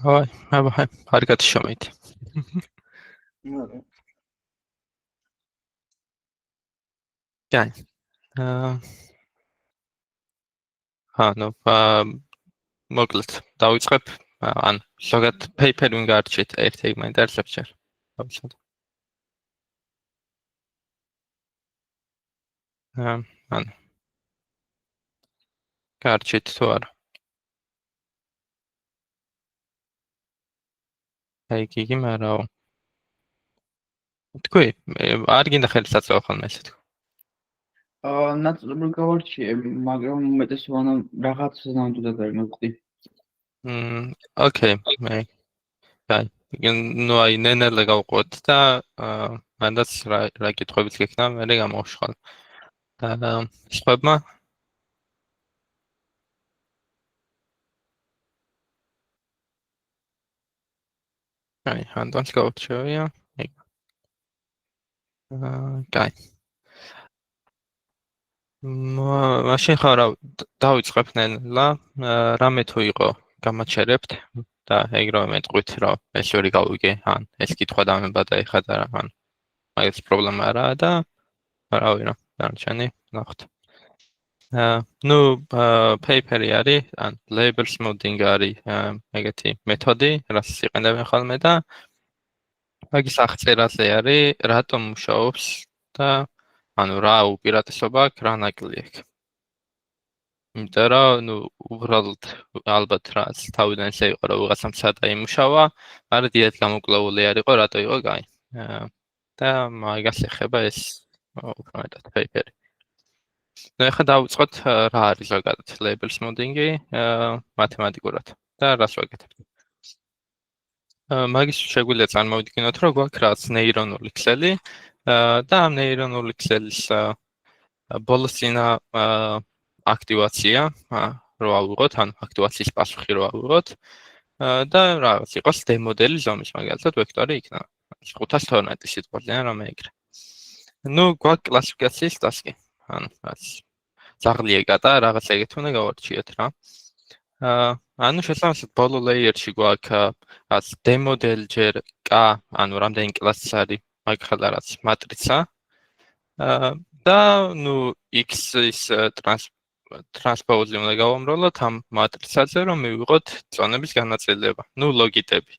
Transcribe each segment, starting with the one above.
Hi, კარგად შევით. კაი. მოკლედ დავიწყებ. ან ზოგადად paper ვინ გარჩით ერთი მაინტერესებს ჯერ. დავიწყოთ. ან გარჩით თუ არა. აი გიგი მარაო. თქვი, არ გინდა ხელს აწევ ხოლმე ესე თქვი. ნაწილობრივ გავარჩიე, მაგრამ უმეტესობანა რაღაც ნამდვილად არ მოვხდი. ოკეი, მე. კაი. ნუ აი ნენელე გავყვეთ და მანდაც რა კითხვებიც გექნა, მე გამოვშხალ. სხვებმა? კაი, ანდონს გავჩევია. კაი. მაშინ ხარ დავიწყებ ნელა, რამე თუ იყო გამაჩერებთ და ეგრევე მეტყვით რომ ეს ორი გავიგე, ან ეს კითხვა დამებადა ეხლა და ან მაგის პრობლემა არაა და რავი რა, დარჩენი ნახოთ. ნუ paper-ი არის, ან label smoothing არის ეგეთი მეთოდი, რაც იყენებენ ხოლმე და მაგის აღწერაზე არის, რატომ მუშაობს და ანუ რა უპირატესობა აქვს, რა ნაკლი აქვს. იმიტომ რომ ნუ უბრალოდ ალბათ რაც თავიდან ესე იყო რომ ვიღაცამ სადა იმუშავა, მაგრამ დიდად გამოკვლეული არ იყო რატო იყო კაი. და მაგას ეხება ეს უკრაინად paper-ი. ნუ ახლა დავიწყოთ რა არის ზოგადად label smoothing-ი მათემატიკურად და რას ვაკეთებთ. მაგის შეგვიძლია წარმოვიდგინოთ რომ გვაქვს რაც ნეირონული ქსელი და ამ ნეირონული ქსელის ბოლოსინა აქტივაცია რო ავიღოთ, ან აქტივაციის პასუხი რო ავიღოთ და რაღაც იყოს დემოდელი ზომის, მაგალითად ვექტორი იქნება. 512 სიტყვაზე ან რამე ეგრე. ნუ გვაქვს კლასიფიკაციის ტასკი. ანუ რაც ძაღლი ეკატა, რაღაც ეგეთ უნდა გავარჩიოთ რა. ანუ შესაბამისად ბოლო layer-ში გვაქვს რაც დემოდელი ჯერ k, ანუ რამდენი კლასის არის, მაგხალა რაც მატრიცა. და ნუ x-ის ტრანსპოზი უნდა გავამრავლოთ ამ მატრიცაზე, რომ მივიღოთ წონების განაწილება, ნუ ლოგიტები.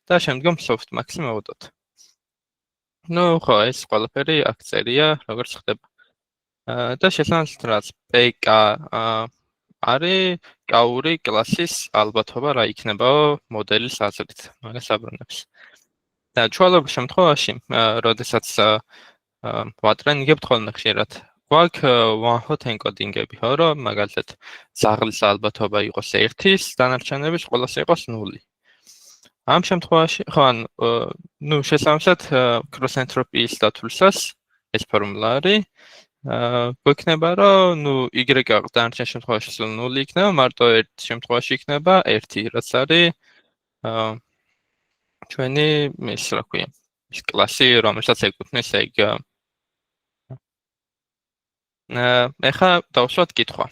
და შემდგომ softmax-ი მოვუდოთ. ნუ ხო, ეს ყველაფერი აქ წერია, როგორც ხდება. და შესაბამისად რაც pk არის k-ური კლასის ალბათობა რა იქნებაო მოდელის აზრით, მაგას აბრუნებს. და ჩვეულებრივ შემთხვევაში, როდესაც ვატრენინგებთ ხოლმე ხშირად, გვაქვს one-hot encoding-ები, ხო, რომ მაგალითად ძაღლის ალბათობა იყოს 1-ის, დანარჩენების ყველას იყოს 0. ამ შემთხვევაში, ხო, ნუ შესაბამისად cross entropy-ის დათვლისას ეს ფორმულა არის, გვექნება რომ ნუ y დანარჩენ შემთხვევაში 0 იქნება, მარტო ერთ შემთხვევაში იქნება 1, რაც არის ჩვენი ის რა ქვია, ის კლასი, რომელსაც ეკუთვნის ეგ. ეხლა დავსვათ კითხვა.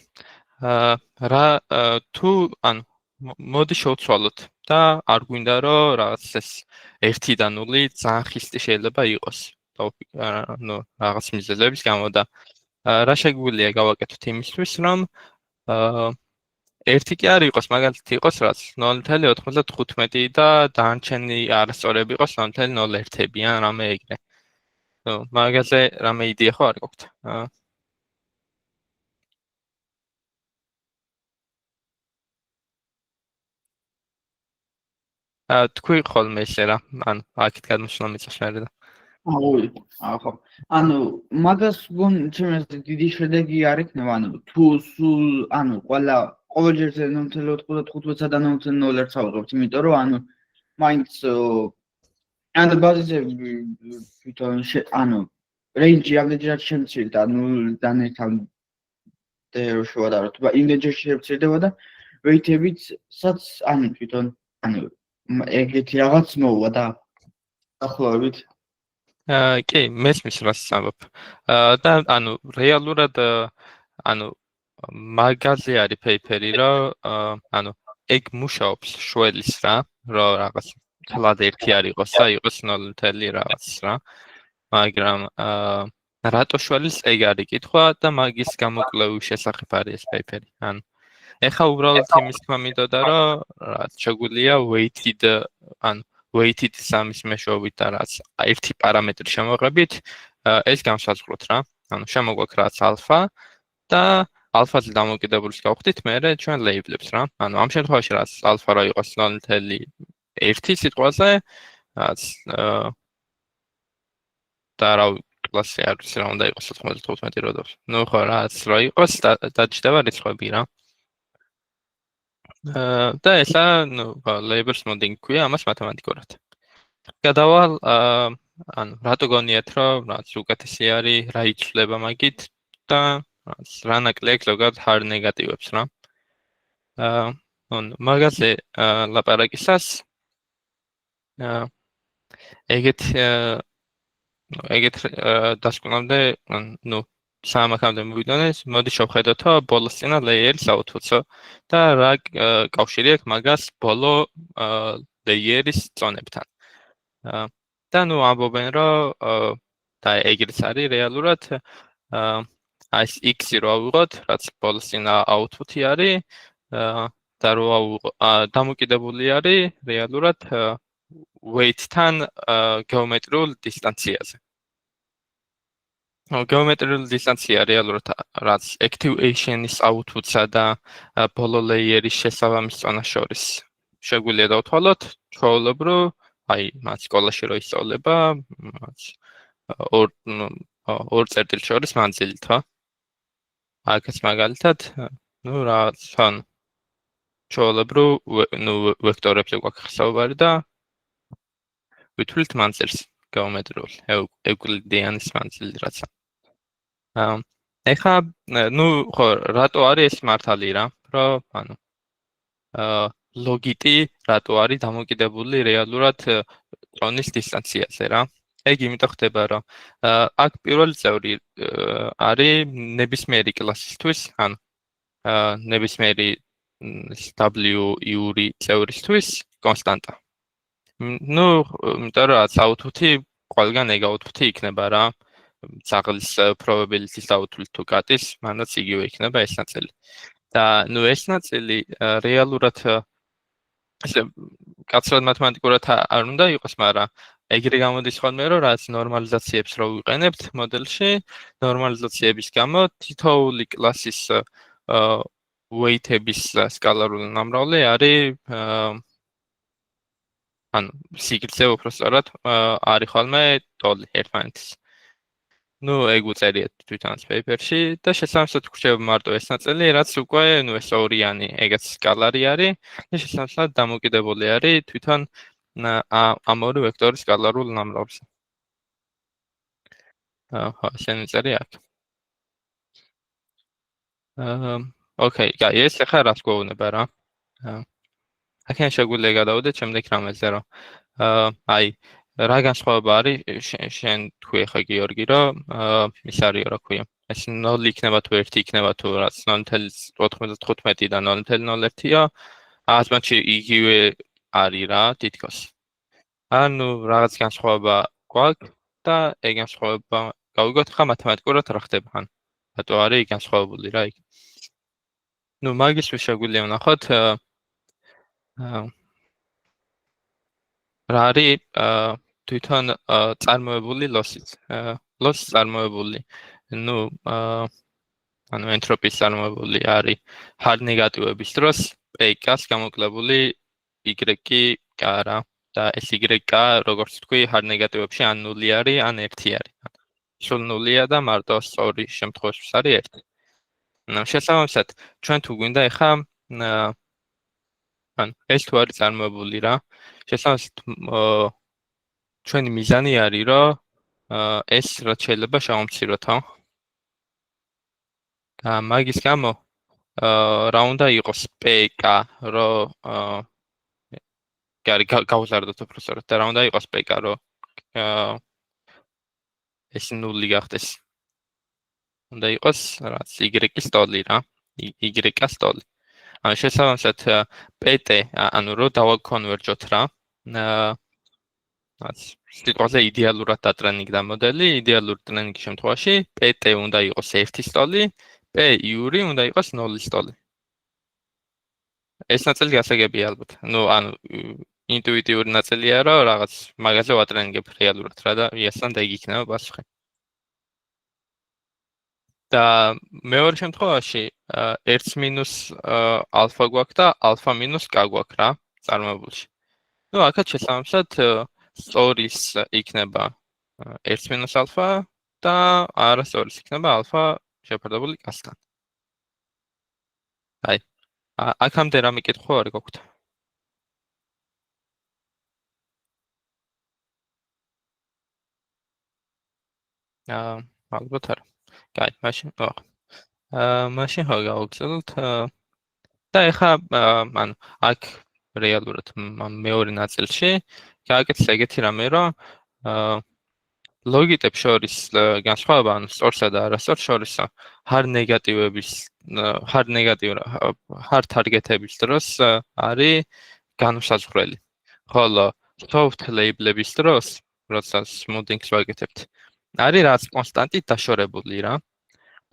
რა თუ ანუ მოდი შევცვალოთ და არ გვინდა რომ რაღაც ეს 1-დან 0 ძალიან ხისტი შეიძლება იყოს. ნუ რაღაც მიზეზების გამო და რა შეგვიძლია გავაკეთოთ იმისთვის, რომ 1 კი არ იყოს, მაგალითად იყოს რაც 0.95 და დანარჩენი არასწორები იყოს 0.01-ები ან რამე ეგრე. ნუ მაგაზე რამე იდეა ხო არ გაქვთ? თქვი ხოლმე ესე რა, ანუ აქეთ გადმოშლა მიწაშერე და. ხო. ანუ მაგას ჩემს დიდი შედეგი არ იქნება, ანუ თუ სულ ანუ ყოველ ჯერზე 0.95-სა და 0.01-ს ავიღებთ, იმიტომ რომ ანუ მაინც ანუ ბაზაზე თვითონ ანუ range-ი ამდენჯერად შემცირდა 0-დან 1-მდე რო შევადაროთ, იმდენჯერში შემცირდება და weight-ებიცაც ანუ თვითონ ანუ ეგეთი რაღაც მოვა და ახლავებით. კი, მესმის რას ამბობ. და ანუ რეალურად ანუ მაგაზე არის paper-ი, რომ ანუ ეგ მუშაობს შველის რა რაღაც თლად ერთი არ იყოს და იყოს 0 რაღაც რა მაგრამ რატო შველის ეგ არის კითხვა და მაგის გამოკვლევის შესახებ არის ეს პეიპერი ანუ ეხა უბრალოდ იმის თქმა მინდოდა რომ რაც შეგვიძლია weighted სამის მეშვეობით და რაც ერთი პარამეტრი შემოღებით ეს განსაზღვროთ რა ანუ შემოგვაქვს რაც ალფა და ალფაზე დამოკიდებულის გავხდით მერე ჩვენ ლეიბლებს რა ანუ ამ შემთხვევაში რაც ალფა რა იყოს 0.1 სიტყვაზე რაც და რა კლასი არის რა უნდა იყოს 95 როდოს ნუ ხო რაც რა იყოს დაჯდება რიცხვები რა და ესა ნუ labels modding ქვია ამას მათემატიკურად გადავალ ანუ რატო გონიათ რომ რაც უკეთესი არის რა იცვლება მაგით და რა ნაკლია ზოგადად hard negatives რა ანუ მაგაზე ლაპარაკისას ეგეთ დასკვნამდე ნუ სამახამდე მოვიდანეს მოდი შევხედოთ ბოლოს წინა ლეიერის აუთპუტსო და რა კავშირი აქვს მაგას ბოლო ლეიერის წონებთან და ნუ ამბობენ რომ და ეგრეც არის რეალურად ეს x-ი რო ავიღოთ რაც ბოლოს წინა აუთპუტი არის და რო დამოკიდებული არის რეალურად weight-თან გეომეტრიულ დისტანციაზე გეომეტრიული დისტანცია რეალურად რაც activation-ის output-სა და ბოლო layer-ის შესაბამის წონას შორის შეგვიძლია დავთვალოთ ჩვეულებრივ აი მათ სკოლაში რო ისწავლება ორ წერტილს შორის მანძილით ხო აქაც მაგალითად ნუ რაღაც თან ჩვეულებრივ ნუ ვექტორებზე გვაქვს საუბარი და ვითვლით მანძილს გეომეტრიულ ევკლიდიანის მანძილი რაცა ეხა ნუ ხო რატო არის ეს მართალი რა რომ ანუ ლოგიტი რატო არის დამოკიდებული რეალურად წონის დისტანციაზე რა ეგ იმიტომ ხდება რომ აქ პირველი წევრი არის ნებისმიერი კლასისთვის ანუ ნებისმიერი w-იური წევრისთვის კონსტანტა ნუ იმიტომ რომ რაც აუთპუტი ყველგან ეგ აუთპუტი იქნება რა ძაღლის probability-ს დავუთვლით თუ კატის მანაც იგივე იქნება ეს ნაწილი და ნუ ეს ნაწილი რეალურად ესე კაცრად მათემატიკურად არ უნდა იყოს მაგრამ ეგრე გამოდის ხოლმე რომ რაც ნორმალიზაციებს რო ვიყენებთ მოდელში ნორმალიზაციების გამო თითოეული კლასის weight-ების სკალარული ნამრავლი არის ანუ სიგრძე უпростоრად არის ხოლმე ტოლი ერთმანეთის ნუ ეგ უწერიეთ თვითონაც პეიპერში და შესაბამისად გვრჩება მარტო ეს ნაწილი რაც უკვე ნუ ეს ორიანი ეგეც სკალარი არის და შესაბამისად დამოკიდებული არის თვითონ ამ ორი ვექტორის სკალარულ ნამრავლზე ხო შენ წერია აქ ოკეი გაი ეს ახლა რას გვეუბნება რა აქედან შეგვიძლია გადავიდეთ შემდეგ რამეზე რომ აი რა განსხვავება არის შენ თქვი ახლა გიორგი რომ ის არის რა ქვია ეს 0 იქნება თუ 1 იქნება თუ რაც 0.95 და 0.01-ია ასმაჩი იგივე არის რა თითქოს ანუ რაღაც განსხვავება გვაქვს და ეგ განსხვავება გავიგოთ ხა მათემატიკურად რა ხდება ან რატო არის განსხვავებული რა იქ ნუ მაგისთვის შეგვიძლია ვნახოთ რა არის თვითონ წარმოებული ლოსიც ლოსი წარმოებული ნუ ანუ ენტროპიის წარმოებული არის hard negativeების დროს pk-ს გამოკლებული y-კი k-რა და ეს y-k როგორც თქვი hard negative-ებში ან 0 არის ან 1 არის სულ 0-ია და მარტო სწორი შემთხვევაში არის 1 ნუ შესაბამისად ჩვენ თუ გვინდა ეხა ან ეს თუ არის წარმოებული რა შესაბამისად ჩვენი მიზანი არის რომ ეს რაც შეიძლება შევამციროთო და მაგის გამო რა უნდა იყოს pk რომ გავზარდოთ უბრალოდ და რა უნდა იყოს pk რომ ეს 0 გახდეს უნდა იყოს რაც y-ის ტოლი რა y-ას ტოლი ანუ შესაბამისად PT, ანუ რო დავაკონვერჯოთ რა. სიტყვაზე იდეალურად დატრენინგდა მოდელი, იდეალური ტრენინგის შემთხვევაში PT უნდა იყოს 1 სტოლი, P-იური უნდა იყოს 0 სტოლი. ეს ნაწილი გასაგებია ალბათ. ანუ ინტუიტიური ნაწილია, რომ რაღაც მაგაზე ვატრენინგებ რეალურად რა და იასთან და იგი იქნება პასუხი. და მეორე შემთხვევაში 1 - ალფა გვაქვს და ალფა - K გვაქვს რა, წარმოებულში. აქაც შესაბამისად სწორის იქნება 1 - ალფა და არასწორის იქნება ალფა შეფარდებული K-სთან. აი, აქამდე რა მიკითხვა არ გაქვთ? ალბათ არა. კაი, მაშინ მაშინ ხო გავაგზავნოთ და ეხლა ანუ აქ რეალურად მეორე ნაწილში გააკეთეს ეგეთი რამე, რომ ლოგიტებს შორის განსხვავება, ანუ სწორსა და არასწორს შორის hard target-ების დროს არის განუსაზღვრელი. ხოლო soft label-ების დროს, როდესაც smoothing-ს ვაკეთებთ, არის რაც კონსტანტი დაშორებული რა.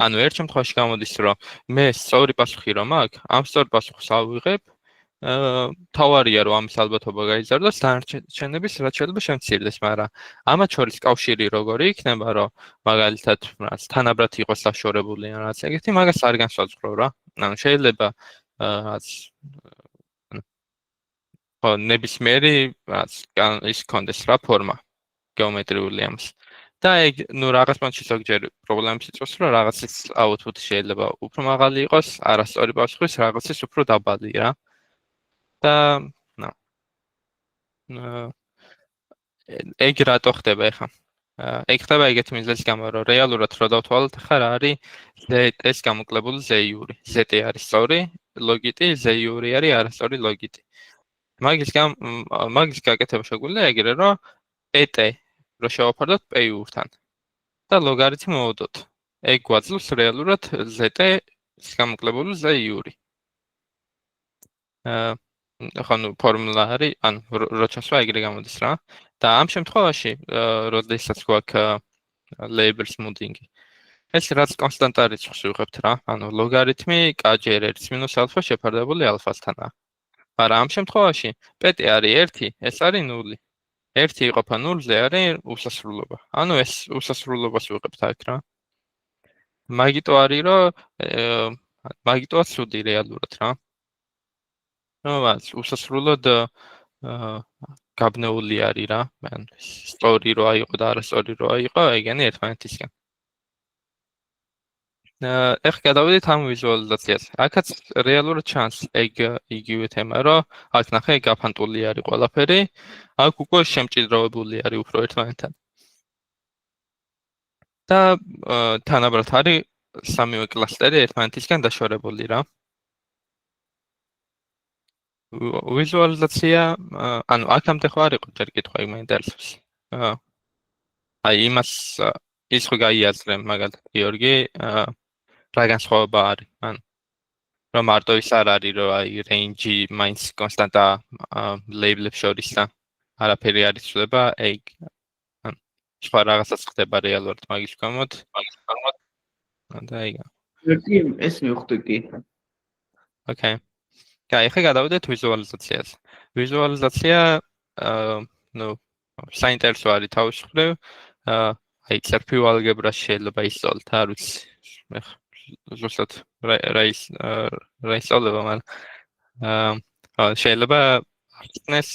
ანუ ერთ შემთხვევაში გამოდის, რომ მე სწორი პასუხი რომ აქვს, ამ სწორ პასუხს ავიღებ, თავარია რომ ამის ალბათობა გაიზარდოს, დანარჩენების რაც შეიძლება შემცირდეს, მაგრამ ამათ შორის კავშირი როგორი იქნება, რომ მაგალითად, რაც თანაბრად იყოს დაშორებული ან რაც ეგეთი, მაგას არ განსაზღვრო რა. ანუ შეიძლება რაც ნებისმიერი რაც ის კონდეს რა ფორმა გეომეტრიული ამის. და ეგ რაღაც მომენტში ზოგჯერ პრობლემებს იწვევს, რომ რაღაცის output შეიძლება უფრო მაღალი იყოს, არასწორი პასუხის რაღაცის უფრო დაბალი რა. და ეგ რატო ხდება ეხლა? ეგ ხდება ეგეთი მიზეზის გამო, რომ რეალურად რო დავთვალოთ ხა რა არის Z-ს გამოკლებული Z-იური. Z არის სწორი ლოგიტი, Z-იური არის არასწორი ლოგიტი. მაგის გაკეთება შეგვიძლია ეგრე, რომ PT რო შევაფარდოთ P-იურთან და ლოგარითმი მოვუდოთ. ეგ გვაძლევს რეალურად Z-ს გამოკლებული Z-იური. ახლა ფორმულა არის, ანუ რო ჩასვა ეგრე გამოდის რა. და ამ შემთხვევაში, როდესაც გვაქვს label smoothing-ი, ეს რაც კონსტანტა რიცხვს ვიღებთ რა. ანუ ლოგარითმი K-ჯერ 1 - ალფა შეფარდებული ალფასთანაა. მაგრამ ამ შემთხვევაში PT არის 1, ეს არის 0. 1 იყოფა 0-ზე არის უსასრულობა. ანუ ეს უსასრულობას ვიღებთ აქ რა. მაგიტოა ცუდი რეალურად რა. უსასრულოდ გაბნეული არის რა. სწორი რო აიყო და არასწორი რო აიყო, ეგენი ერთმანეთისგან. ეხლა გადავიდეთ ამ ვიზუალიზაციაზე. აქაც რეალურად ჩანს ეგ იგივე თემა, რომ აქ ნახე გაფანტული არის ყველაფერი, აქ უკვე შემჭიდროვებული არის უფრო ერთმანეთთან. და თანაბრად არის სამივე კლასტერი ერთმანეთისგან დაშორებული რა. ვიზუალიზაცია, ანუ აქამდე ხო არ იყო ჯერ კითხვა იმ ინტერესებს. აი იმას ის ხო გაიაზრე მაგალითად გიორგი, რა განსხვავება არის, ანუ რომ მარტო ის არ არის, რომ აი range მაინც კონსტანტა label-ებს შორის და არაფერი არ იცვლება, ეგ ანუ სხვა რაღაცას ხდება რეალურად მაგის გამო. და ეგ. ეს მივხვდი კი. Okay. კაი, ახლა გადავიდეთ ვიზუალიზაციაზე. ვიზუალიზაცია, საინტერესო არის თავის მხრივ. აი, წერფივ ალგებრას შეიძლება ისწავლოთ, არ ვიცი. მე ზუსტად რა ისწავლება, მაგრამ შეიძლება ახსნეს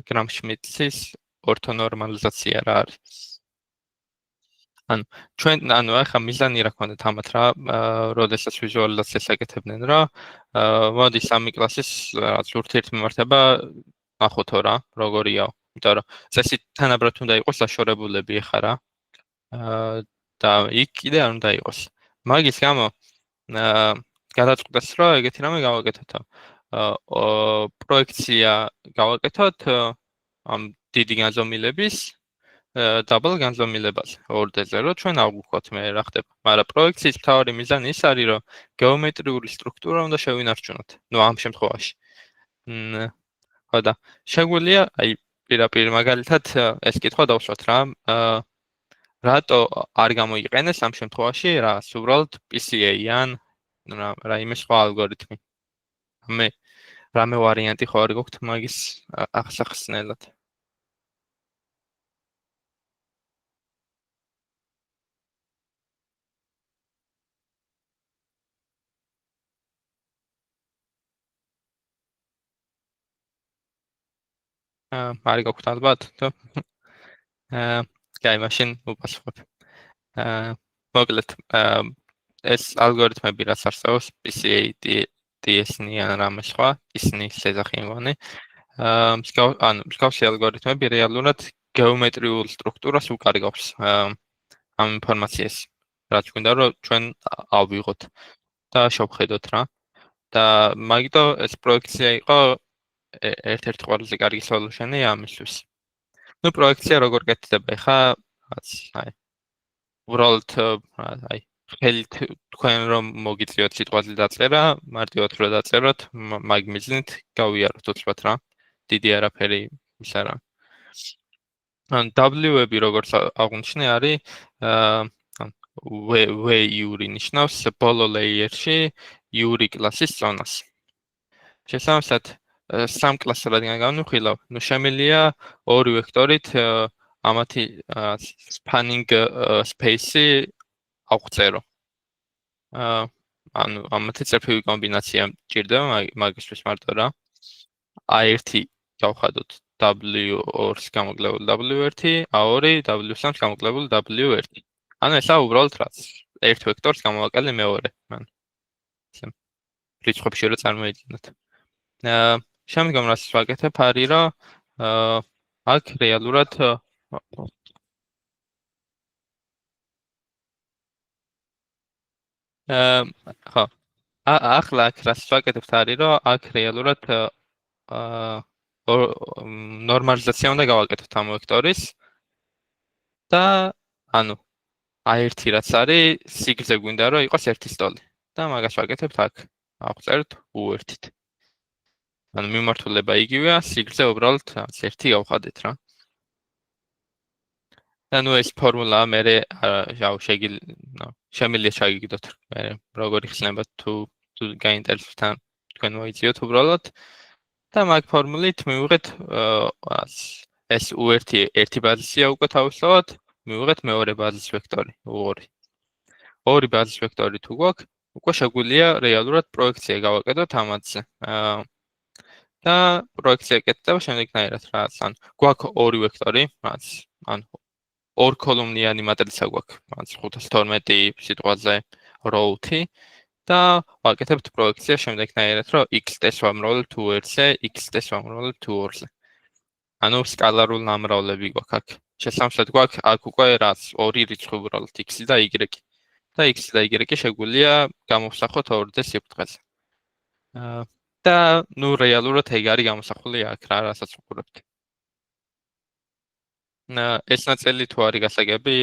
გრამ-შმიდტის ორთონორმალიზაცია რა არის. ანუ ახლა მიზანი რა ქონდათ ამათ რა, როდესაც ვიზუალიზაციას აკეთებდნენ რა, მოდის სამი კლასის რაღაც ურთიერთმემართება ნახოთო რა, როგორია. იმიტომ რომ წესი თანაბრად უნდა იყოს დაშორებულები ახლა რა. და იქ კიდე არ უნდა იყოს. მაგის გამო გადაწყვეტეს რომ ეგეთი რამე გავაკეთოთ. პროექცია გავაკეთოთ ამ დიდი განზომილების დაბალ განზომილებაზე 2D-ზე, რომ ჩვენ აღვქვათ მე რა ხდება. მაგრამ პროექციის მთავარი მიზანი ის არის, რომ გეომეტრიული სტრუქტურა უნდა შევინარჩუნოთ. ამ შემთხვევაში. ხო და შეგვიძლია პირდაპირ მაგალითად ეს კითხვა დავსვათ რა. რატო არ გამოიყენეს ამ შემთხვევაში უბრალოდ PCA ან რაიმე სხვა ალგორითმი. რამე ვარიანტი ხო არ გქონთ მაგის ახსახსნელად. არ გქონთ ალბათ, თო? კაი, მაშინ უპასუხებ. მოკლედ, ეს ალგორითმები რაც არსებობს, PCA, DSN ან რამე სხვა, ისინი სეზახინვანი. მსგავსი ალგორითმები რეალურად გეომეტრიულ სტრუქტურას უკარგავს ამ ინფორმაციას, რაც გვინდა რომ ჩვენ ავიღოთ და შევხედოთ რა. და მაგიტო ეს პროექცია იყო ერთ-ერთი ყველაზე კარგი სოლუშენი ამისთვის. პროექცია როგორ გეთდება ხა? უბრალოდ ხელით თქვენ რომ მოგიწიოთ სიტყვაზე დაწერა, მარტივად რო დაწეროთ, მაგ მიზნით გავიაროთ უცბად რა. დიდი არაფერი ის არა. ან W-ები როგორც აღნიშნე არის V-იური ნიშნავს ბოლო ლეიერში იური კლასის ზონას. შესაბამისად, სამ კლასს რადგან განვიხილავ, შემიძლია ორი ვექტორით ამათი spanning space-ი აღწერო. ანუ ამათი წერფივი კომბინაცია მჭირდება მაგისთვის მარტო რა. A1 გავხადოთ W2-ს გამოგლებული W1, A2 W3-ს გამოგლებული W1. ანუ ესა უბრალოდ რაც ერთ ვექტორს გამოვაკელე მეორე. რიცხვებში რა წარმოიდგინოთ. შემდგომ რაც ვაკეთებ არის რომ აქ რეალურად ხო. ახლა აქ რაც ვაკეთებ არის რომ აქ რეალურად ნორმალიზაცია უნდა გავაკეთოთ ამ ვექტორის და ანუ A1 რაც არის სიგრძე გვინდა რომ იყოს ერთი სტოლი და მაგას ვაკეთებთ აქ ავწერთ U1-ით. ანუ მიმართულება იგივეა, სიგრძე უბრალოდ ერთი გავხადეთ რა. ანუ ეს ფორმულა მე შემიძლია ჩაგიგდოთ მე როგორ იხსნება თუ გაინტერესებთ ან თქვენ მოიძიოთ უბრალოდ და მაგ ფორმულით მივიღეთ ეს U1 ერთი ბაზისია უკვე თავისთავად, მივიღეთ მეორე ბაზის ვექტორი U2. ორი ბაზის ვექტორი თუ გვაქვს, უკვე შეგვიძლია რეალურად პროექცია გავაკეთოთ ამაზე. და პროექცია კეთდება შემდეგნაირად რა, ან გვაქვს ორი ვექტორი, ან ორ კოლუმნიანი მატრიცა გვაქვს, 512 სიტყვაზე row-ი და ვაკეთებთ პროექცია შემდეგნაირად, რომ x-ს ვამრავლებთ U1-ზე, x-ს ვამრავლებთ U2-ზე. ანუ სკალარულ ნამრავლები გვაქვს აქ. შესაბამისად გვაქვს აქ უკვე რაც ორი რიცხვი უბრალოდ x და y. და x და y შეგვიძლია გამოვსახოთ 2D სიბრტყეზე. და რეალურად ეგ არის გამოსახული აქ რა, რასაც ვუყურებთ. ეს ნაწილი თუ არის გასაგები,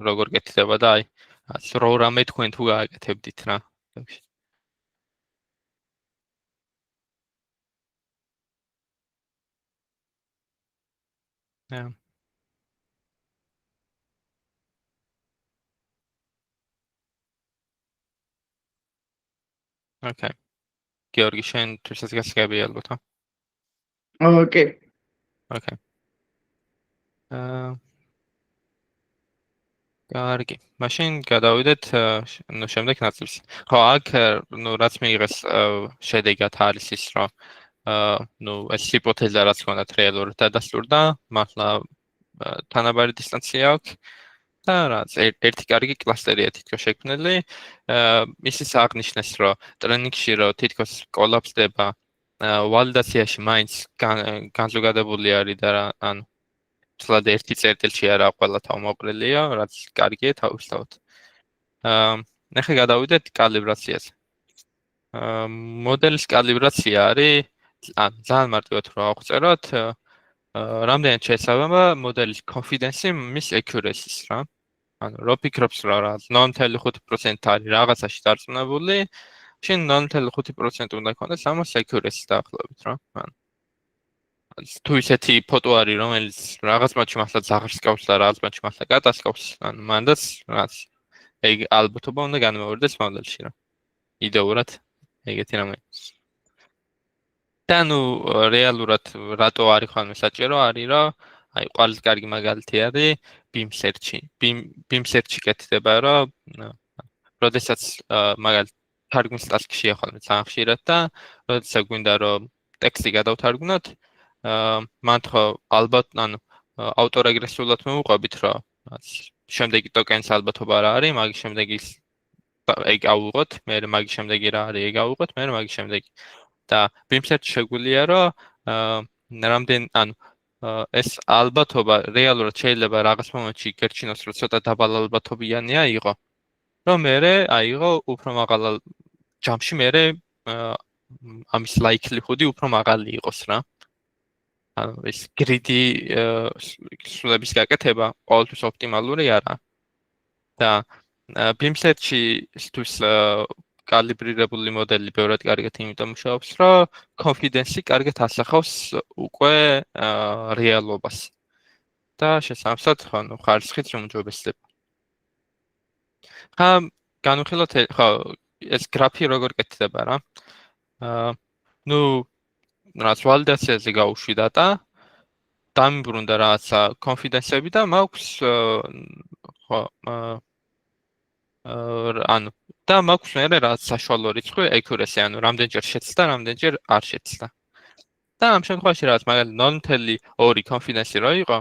როგორ გეთდება და რო რამე თქვენ თუ გააკეთებდით რა. Okay. გიორგი, შენ თვითონაც გასაგები ალბათ, ხო? ოკეი. Okay. კარგი. მაშინ გადავიდეთ შემდეგ ნაწილს. ხო, აქ რაც მიიღეს შედეგად არის ის, რომ ეს ჰიპოთეზა რაც გქონდათ რეალურად დადასტურდა, მართლა თანაბარი დისტანცია აქვს და რაც ერთი კარგი კლასტერია თითქოს შექმნილი. ისიც აღნიშნეს, რომ ტრენინგში რომ თითქოს კოლაფსდება, ვალიდაციაში მაინც განზოგადებული არის და ანუ თლად ერთი წერტილში არა ყველა თავმოყრილია, რაც კარგია თავისთავად. ახლა გადავიდეთ კალიბრაციაზე. მოდელის კალიბრაცია არის ძალიან მარტივად რო ავწეროთ, რამდენად შეესაბამება მოდელის confidence-ი მის accuracy-ს რა. ანუ რო ფიქრობს რა 0.5% არის რაღაცაში დარწმუნებული, შენ 0.5% უნდა გქონდეს ამას accuracy დაახლოებით რა. ანუ თუ ისეთი ფოტო არის, რომელიც რაღაც მათში მართლა ზაღარს გავს და რაღაც მათში მართლა კატას გავს, ანუ მანდაც რაც ეგ ალბათობა უნდა განმეორდეს მოდელში რა. იდეურად ეგეთი რამე. და ნუ რეალურად რატო არის ხოლმე საჭირო არის რომ აი ყველაზე კარგი მაგალითი არის beam search-ი. beam search-ი კეთდება რომ როდესაც მაგალითად თარგმნის ტასკშია ხოლმე ძალიან ხშირად და როდესაც გვინდა რომ ტექსტი გადავთარგმნოთ, მან ხო ალბათ ანუ ავტორეგრესულად მოვუყვებით რომ შემდეგი ტოკენის ალბათობა რა არის, მაგის შემდეგ ის ეგ ავუღოთ, მე მაგის შემდეგი რა არის, ეგ ავუღოთ, მე მაგის შემდეგი. და beam search შეგვიძლია რომ ანუ ეს ალბათობა რეალურად შეიძლება რაღაც მომენტში გერჩინოს რომ ცოტა დაბალ ალბათობიანია იყო. რომ მე აიღო უფრო მაღალ ჯამში მე ამის likelihood-ი უფრო მაღალი იყოს რა. ანუ ეს greedy სულების გაკეთება ყოველთვის ოპტიმალური არა. და beam search-ისთვის კალიბრირებული მოდელი ბევრად კარგად იმიტომ მუშაობს, რომ confidence-ი კარგად ასახავს უკვე რეალობას. და შესაბამისად, ანუ ხარისხიც უმჯობესდება. განვიხილოთ ხო ეს გრაფი როგორ კეთდება რა. ნუ რაც ვალიდაციაზე გავუშვი დატა, დამიბრუნდა რაღაცა confidence-ები და მაქვს ხო ანუ და მაქვს მე რაღაც საშუალო რიცხვი accuracy, ანუ რამდენჯერ შეცდა, რამდენჯერ არ შეცდა. და ამ შემთხვევაში რაღაც მაგალითად 0.2 confidence-ი რო იყო,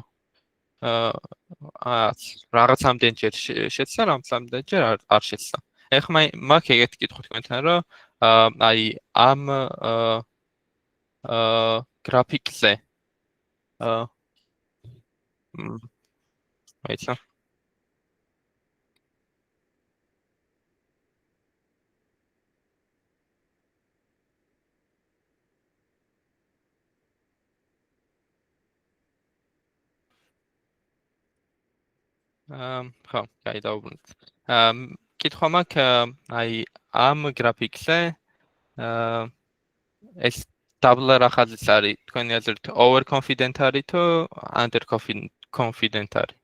რაღაც ამდენჯერ შეცდა, რაღაც ამდენჯერ არ შეცდა. ეხლა მაგ ეგეთი კითხვა თქვენთან რომ აი ამ გრაფიკზე აიცა ხო, კაი დაუბრუნდით. კითხვა მაქვს აი ამ გრაფიკზე ეს დაბლა რა ხაზიც არის თქვენი აზრით over confident არის თუ under confident არის?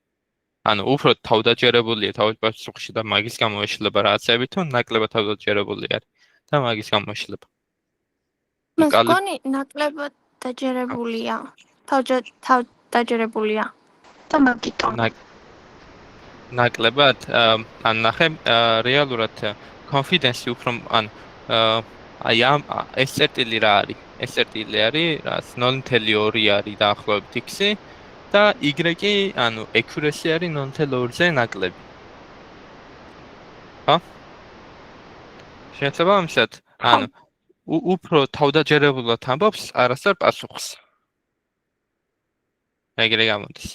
ანუ უფრო თავდაჯერებულია თავის პასუხში და მაგის გამო ეშლება რაღაცები თუ ნაკლებად თავდაჯერებული არის და მაგის გამო ეშლება? მგონი ნაკლებად დაჯერებულია. თავდაჯერებულია. და მაგიტომ ნაკლებად ან ნახე რეალურად confidence-ი უფრო ან აი ამ ეს წერტილი რა არის? ეს წერტილი არის რაც 0.2 არის დაახლოებით x-ი და y-ი ანუ accuracy არის 0.2-ზე ნაკლები. ხო? შეიძლება ამისად ანუ უფრო თავდაჯერებულად ამბობს არასდროს პასუხს. ეგრე გამოდის.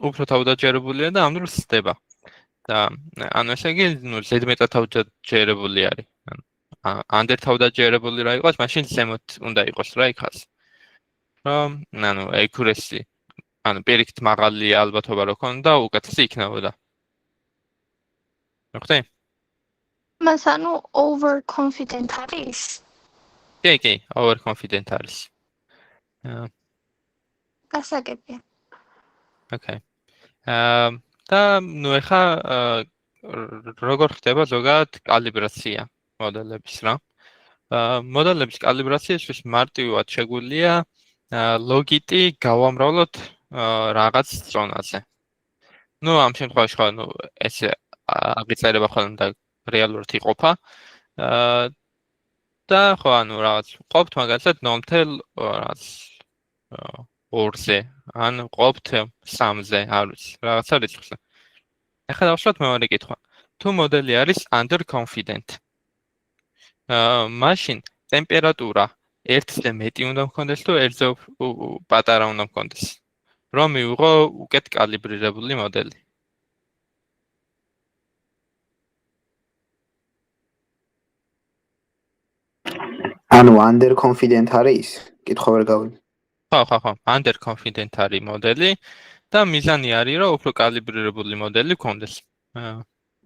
უფრო თავდაჯერებულია და ამ დროს ხდება. და ანუ ესე იგი ნუ ზედმეტად თავდაჯერებული არის. under თავდაჯერებული რა იყოს, მაშინ ზემოთ უნდა იყოს რა იქაც. რომ ანუ accuracy ანუ პირიქით მაღალი ალბათობა რო ქონდა, უკეთესი იქნებოდა. მოხდე? მას ანუ over confident არის? კი, over confident არის. გასაგებია. Okay. და ნუ ეხა როგორ ხდება ზოგადად კალიბრაცია მოდელების რა? მოდელების კალიბრაციისთვის მარტივად შეგვიძლია ლოგიტი გავამრავლოთ რაღაც ზონაზე. ნუ ამ შემთხვევაში ხო ნუ ესე აღიწერება ხოლმე და რეალურად იყოფა. და ხო ანუ რაღაც ყოფთ მაგალითად 0.2-ზე ან ყოფთ 3-ზე, არ ვიცი, რაღაცა რიცხვზე. ეხლა დავუშვათ მეორე კითხვა. თუ მოდელი არის under confident. მაშინ ტემპერატურა 1-ზე მეტი უნდა მქონდეს თუ 1-ზე პატარა უნდა მქონდეს. რომ მივიღო უკეთ კალიბრირებული მოდელი. ანუ under confident არის? კითხვა ვერ გავიგე. ხო, under confident არის მოდელი და მიზანი არის რომ უფრო კალიბრირებული მოდელი გქონდეს.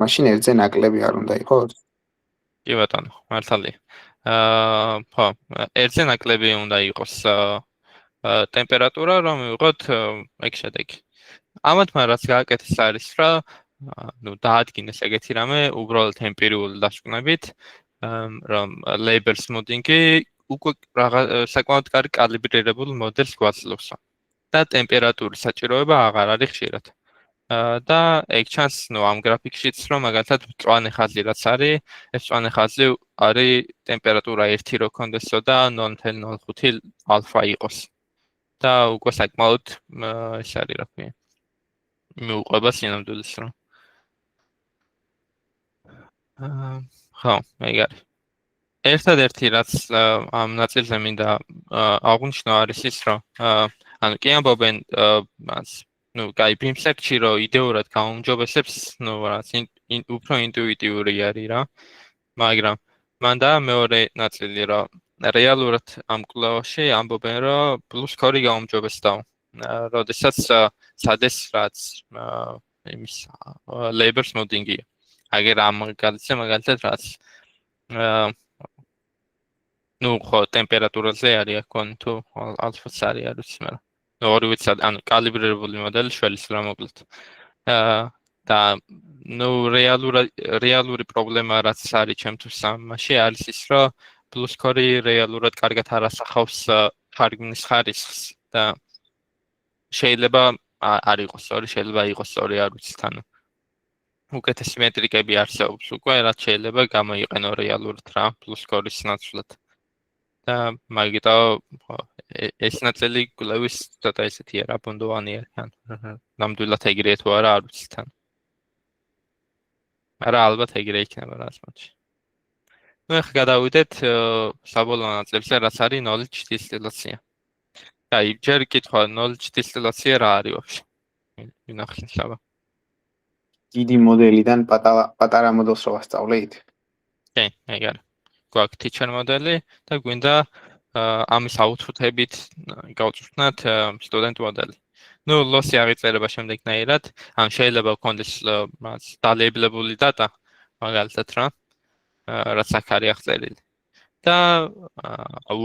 მაშინ ერთზე ნაკლები არ უნდა იყოს? კი ბატონო, მართალია. ხო, ერთზე ნაკლები უნდა იყოს ტემპერატურა, რომ მივიღოთ ეგ შედეგი. ამათ რაც გააკეთეს არის რა, დაადგინეს ეგეთი რამე უბრალოდ ემპირიული დასკვნებით, რომ label smoothing-ი უკვე საკმაოდ კარგი კალიბრირებულ მოდელს გვაძლევს. და ტემპერატურის საჭიროება აღარ არის ხშირად. და ეგ ჩანს, ამ გრაფიკშიც, რომ მაგალითად მწვანე ხაზი რაც არის, ეს მწვანე ხაზი არის ტემპერატურა 1 რო კონდესო და 0.05 ალფა იყოს. და უკვე საკმაოდ ეს არის რა ქვია. მიუყვება სინამდვილეს რომ. ხო, ეგ არის. ერთადერთი რაც ამ ნაწილზე მინდა აღვნიშნო არის ის, რომ ანუ კი ამბობენ კაი BIMSEC-ში რომ იდეურად გაუმჯობესებს, რაც უფრო ინტუიტიური არის რა. მაგრამ მანდა მეორე ნაწილი რომ რეალურად ამ კვლევაში ამბობენ რომ plus core გაუმჯობესდაო. როდესაც სადეს რაც იმის label smoothing-ია. აგერ ამ მაგალითად რაც ხო ტემპერატურაზე არის აქონ თუ ალფაც არის არ ვიცი მაგრამ ორივეც ანუ კალიბრირებული მოდელი შეიძლება მოკლედ და რეალური პრობლემა რაც არის ჩემთვის ამაში არის ის რომ plus core რეალურად კარგად არ ასახავს თარგმნის ხარისხს და შეიძლება არ იყოს სწორი შეიძლება იყოს სწორი არ ვიცი თან უკეთესი მეტრიკები არსებობს უკვე რაც შეიძლება გამოიყენო რეალურად რა plus core-ის ნაცვლად და მაგიტო ეს ნაწილი კვლევის ცოტა ესეთი არა ბუნდოვანი არის ან ნამდვილად ეგრეა თუ არა არ ვიცი თან არა ალბათ ეგრე იქნება რა თქმა ნუ ახლა გადავიდეთ საბოლოო ნაწილზე რაც არის knowledge distillation. აი ჯერ კითხვა knowledge distillation რა არის ვაფშე ვინახეთ საბა დიდი მოდელიდან პატარა მოდელს რო ვასწავლეთ? კი, ეგ არის. გვაქვს teacher მოდელი და გვინდა ამის აუთპუტებით გავწვდნათ student მოდელი. ნუ ლოსი აღიწერება შემდეგნაირად, ან შეიძლება გქონდეს დალეიბლებული data, მაგალითად რა, რაც აქ არის აღწერილი. და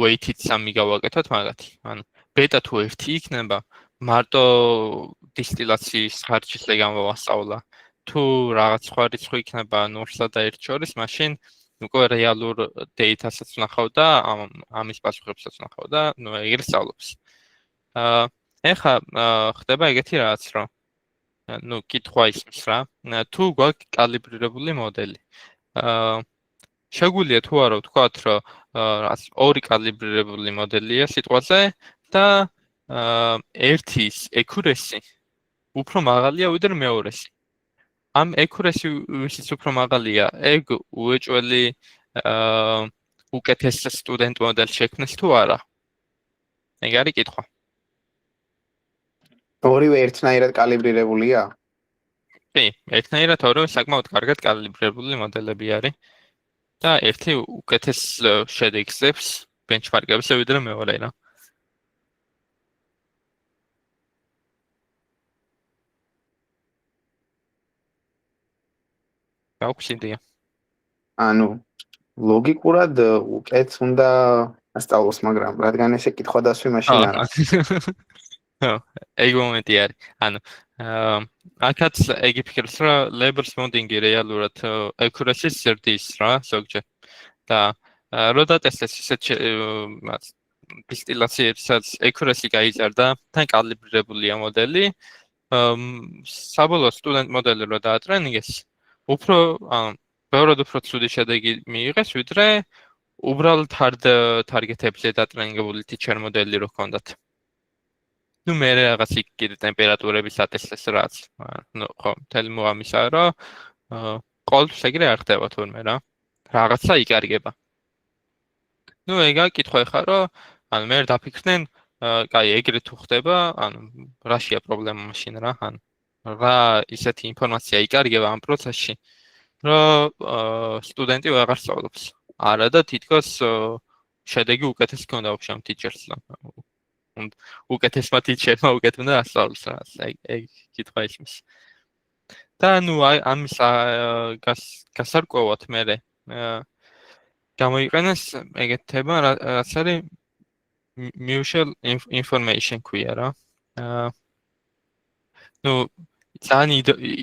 weighted სამი გავაკეთოთ მაგათი. ანუ beta თუ 1 იქნება, მარტო distillation-ის ხარჯზე გამოვასწავლა. თუ რაღაც სხვა რიცხვი იქნება 0-სა და 1 შორის, მაშინ უკვე რეალურ data-საც ვნახავ და ამის პასუხებსაც ვნახავ და ნუ ეგრე სწავლობს. ეხლა ხდება ეგეთი რაღაც, რომ ნუ კითხვა ისმის რა, თუ გვაქვს კალიბრირებული მოდელი. შეგვიძლია თუ არა ვთქვათ, რომ რაღაც ორი კალიბრირებული მოდელია სიტყვაზე და ერთის accuracy უფრო მაღალია ვიდრე მეორესი. ამ accuracy ვისიც უფრო მაღალია, ეგ უეჭველი უკეთეს სტუდენტ მოდელს შექმნეს თუ არა? ეგ არის კითხვა. ორივე ერთნაირად კალიბრირებულია? კი, ერთნაირად ორივე საკმაოდ კარგად კალიბრირებული მოდელები არის და ერთი უკეთეს შედეგს ძლებს ბენჩმარკებზე ვიდრე მეორე რა. გაქვს იდეა. ანუ ლოგიკურად უკეთს უნდა ასწავლოს, მაგრამ რადგან ესე კითხვა დასვი მაშინ არა. ხო, ეგ მომენტი არის. ანუ აქაც ეგ ფიქრობს რა label smoothing-ი რეალურად accuracy-ს ზრდის რა ზოგჯერ. და რო დატესტეს ისეთ distillation-საც accuracy გაიზარდა, თან კალიბრირებულია მოდელი, საბოლოო სტუდენტ მოდელი რო დაატრენინგეს, უფრო ბევრად უფრო ცუდი შედეგი მიიღეს, ვიდრე უბრალოდ hard target-ებზე დატრენინგებული teacher მოდელი რო ჰქონდათ. ნუ მე რაღაც იქ კიდე ტემპერატურების ატესტეს რაც. ნუ ხო, მთელი მოამისა რა. ყოველთვის ეგრე არ ხდება თურმე რა. რაღაცა იკარგება. ნუ ეგა კითხვა ხარ, რომ ანუ მე დაფიქრდნენ, კაი, ეგრე თუ ხდება, ანუ რაშია პრობლემა მაშინ რა, ანუ რა ისეთი ინფორმაცია იკარგება ამ პროცესში, რომ სტუდენტი ვეღარ სწავლობს. არა და თითქოს შედეგი უკეთესი ქონდა ვაფშე ამ teacher-ს. უკეთესმა ტიჩერმა უკეთებდა ასწავლოს რა. ეგ კითხვა ისმის. და ნუ ამის გასარკვევად მე გამოიყენეს ეგეთი თემა, რაც არის mutual information ქვია რა. ნუ ძალიან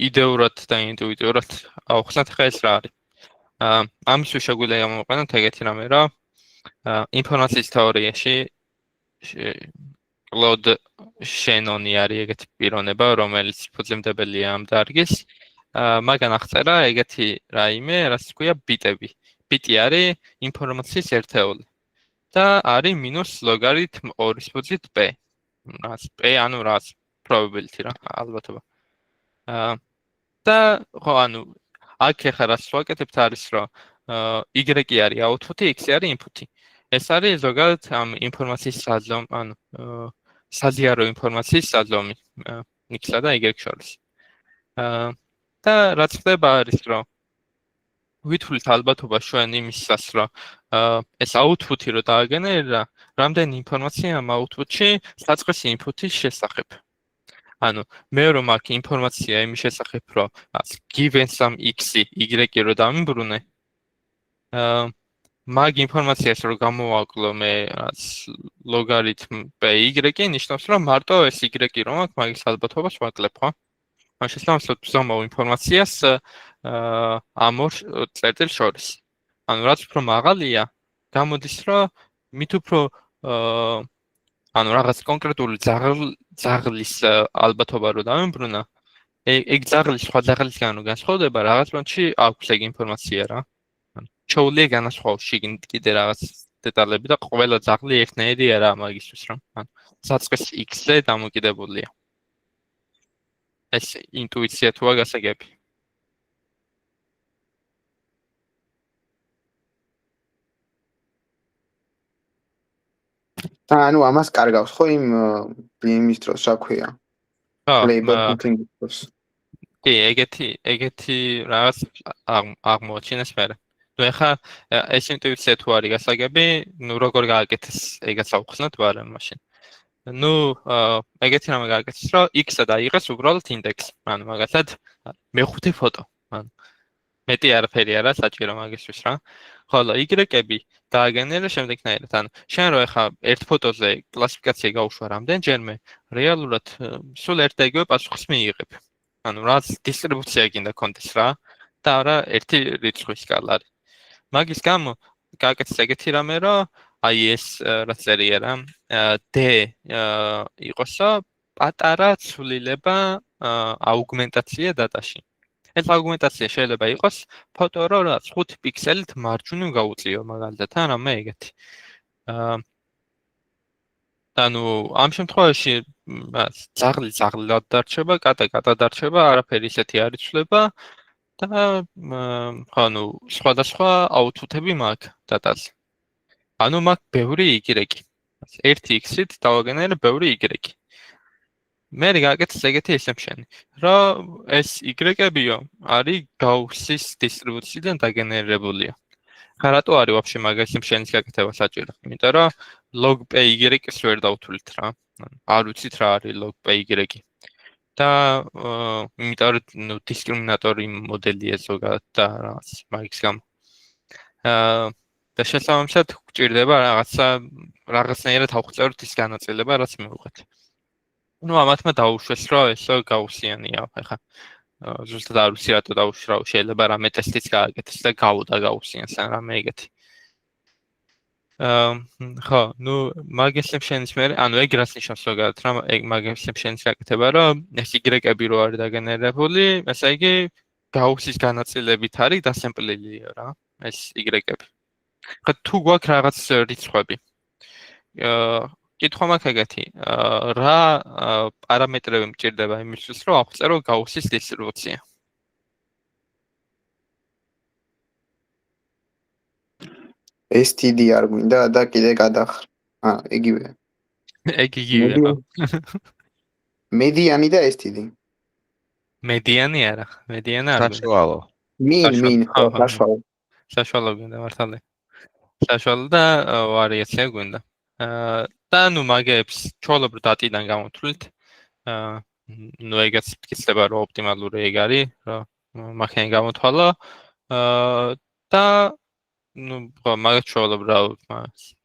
იდეურად და ინტუიტიურად ავხსნათ ხა ეს რა არის. ამისთვის შეგვიძლია გამოვიყენოთ ეგეთი რამე რა. ინფორმაციის თეორიაში კლოდ შენონი არის ეგეთი პიროვნება, რომელიც ფუძემდებელია ამ დარგის. მაგან აღწერა ეგეთი რაიმე, რაც ქვია ბიტები. ბიტი არის ინფორმაციის ერთეული. და არის მინუს ლოგარითმ 2 p. რაც p ანუ რაც probability რა, ალბათობა. და ხო ანუ აქ ახლა რაც ვაკეთებთ არის რომ y არის output-ი, x არის input-ი. ეს არის ზოგადად ამ ინფორმაციის საზომი, ანუ საზიარო ინფორმაციის საზომი x-ა და y შორის. და რაც ხდება არის რომ ვითვლით ალბათობას ჩვენ იმისას რომ ეს output-ი რო დააგენერირა, რამდენი ინფორმაცია ამ output-ში საწყისი input-ის შესახებ. ანუ მე რომ აქ ინფორმაცია იმის შესახებ რომ given some x-ი y-ი რო დამიბრუნე, მაგ ინფორმაციას რო გამოვაკლო მე ლოგარითმ p-y, ნიშნავს რომ მარტო ეს y რომ აქ მაგის ალბათობას ვაკლებ, ხო? ან შესაბამისად ვზომავ ინფორმაციას ამ ორ წერტილს შორის. ანუ რაც უფრო მაღალია, გამოდის რომ მით უფრო ანუ რაღაც კონკრეტული ძაღლის ალბათობა რო დამებრუნა, ეგ ძაღლის სხვა ძაღლისგან რო განსხვავდება, რაღაც მომენტში აქვს ეგ ინფორმაცია რა. ჩაულია განასხვავოს შიგნით კიდე რაღაც დეტალები და ყველა ძაღლი ერთნაირი არა მაგისთვის რა. ანუ საწყის x-ზე დამოკიდებულია. ეს ინტუიცია თუა გასაგები. ანუ ამას კარგავს ხო იმის დროს რა ქვია? label putting დროს. კი, ეგეთი რაღაც აღმოაჩინეს მე. ნუ ეხა ეს ინტუიცია თუ არის გასაგები, ნუ როგორ გააკეთეს ეგაც ავხსნათ ვარ მაშინ. ნუ ეგეთი რამე გააკეთეს, რომ x-ა დაიღეს უბრალოდ ინდექსი. ანუ მაგალითად მეხუთე ფოტო. ანუ მეტი არაფერი არა საჭირო მაგისთვის რა. ხოლო y-ები დააგენერა შემდეგნაირად. ანუ შენ რო ეხა ერთ ფოტოზე კლასიფიკაცია გაუშვა რამდენჯერმე, რეალურად სულ ერთ და იგივე პასუხს მიიღებ. ანუ რაც დისტრიბუცია გინდა კონდეს რა და არა ერთი რიცხვის სკალა არის. მაგის გამო გააკეთეს ეგეთი რამე, რომ აი ეს რაც წერია რა, d იყოსო პატარა ცვლილება აუგმენტაცია დატაში. ეს აუგმენტაცია შეიძლება იყოს ფოტო რო 5 პიქსელით მარჯვნივ გაუწიო მაგალითად, ან რამე ეგეთი. ანუ ამ შემთხვევაში ძაღლად დარჩება, კატა დარჩება, არაფერი ისეთი არ იცვლება და ანუ სხვადასხვა აუთპუტები მაქვს დატაზე. ანუ მაქვს ბევრი y. ერთი x-ით დავაგენერე ბევრი y. მე გააკეთეს ეგეთი ესემშენი, რომ ეს y-ებიო არის გაუსის დისტრიბუციიდან დაგენერირებულია. ხა რატო არის ვაფშე მაგას ესემშენის გაკეთება საჭირო? იმიტომ რომ log p-y-ს ვერ დავთვლით რა. არ ვიცით რა არის log p-y. და იმიტომ რომ დისკრიმინატორი მოდელია ზოგადად და რაღაც მაგის გამო. და შესაბამისად გვჭირდება რაღაცნაირად ავხსნათ ის განაწილება, რაც მივუღეთ. ნუ ამათმა დაუშვეს, რომ ესო გაუსიანია, ხა ზუსტად არ ვიცი რატო დაუშვა, შეიძლება რამე ტესტიც გააკეთეს და გავუდა გაუსიანს ან რამე ეგეთი. ხო, ნუ მაგესემშენის მე, ანუ ეგ რაც ნიშნავს ზოგადად, რა ეგ მაგესემშენის გაკეთება, რომ ეს y-ები რო არის დაგენერირებული, ესე იგი გაუსის განაწილებით არის დასემპლილია რა, ეს y-ები. ხა თუ გვაქვს რაღაც რიცხვები. კითხვა მაქვს ეგეთი, რა პარამეტრები მჭირდება იმისთვის, რომ ავწერო გაუსის დისტრიბუცია. std არ გვინდა და კიდე გადახრ. იგივე. ეგ იგივე. მედიანი და std. მედიანი არა, მედიანა არ გვინდა. საშუალო. მინ, საშუალო. საშუალო გვინდა მართალია. საშუალო და ვარიაცია გვინდა. და ნუ მაგებს ჩვეულებრივ დატიდან გამოვთვლით. ნუ ეგაც მტკიცდება რომ ოპტიმალური ეგ არის, რომ მაქენ გამოთვალა. და ნუ მაგაც ჩვეულებრივ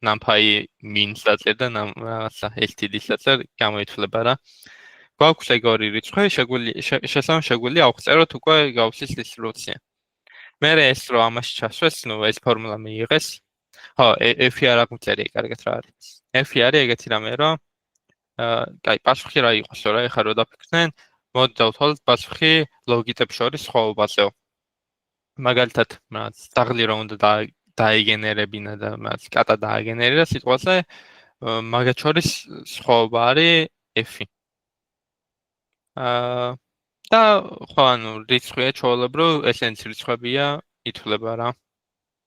NumPy min-ს დაწერდა რაღაცა LTD-ს დაწერ გამოითვლება რა. გვაქვს ეგ ორი რიცხვი, შეგვიძლია ავწეროთ უკვე გაუსის დისტრიბუცია. მე ეს რო ამაში ჩასვეს, ნუ ეს ფორმულა მიიღეს. ხო, F-ი არ აღმწერია კარგად რა არის. F-ი არის ეგეთი რამე, რომ კაი, პასუხი რა იყოს, რა ეხლა რო დაფიქრდნენ, მოდი დავთვალოთ პასუხი ლოგიტებს შორის სხვაობაზეო. მაგალითად, რაც დაღლი რო უნდა დაიგენერებინა და რაც კატა დააგენერირა სიტყვაზე, მაგათ შორის სხვაობა არის F-ი. და ხო, ანუ რიცხვია ჩვეულებრივ, ესენიც რიცხვებია, ითვლება რა.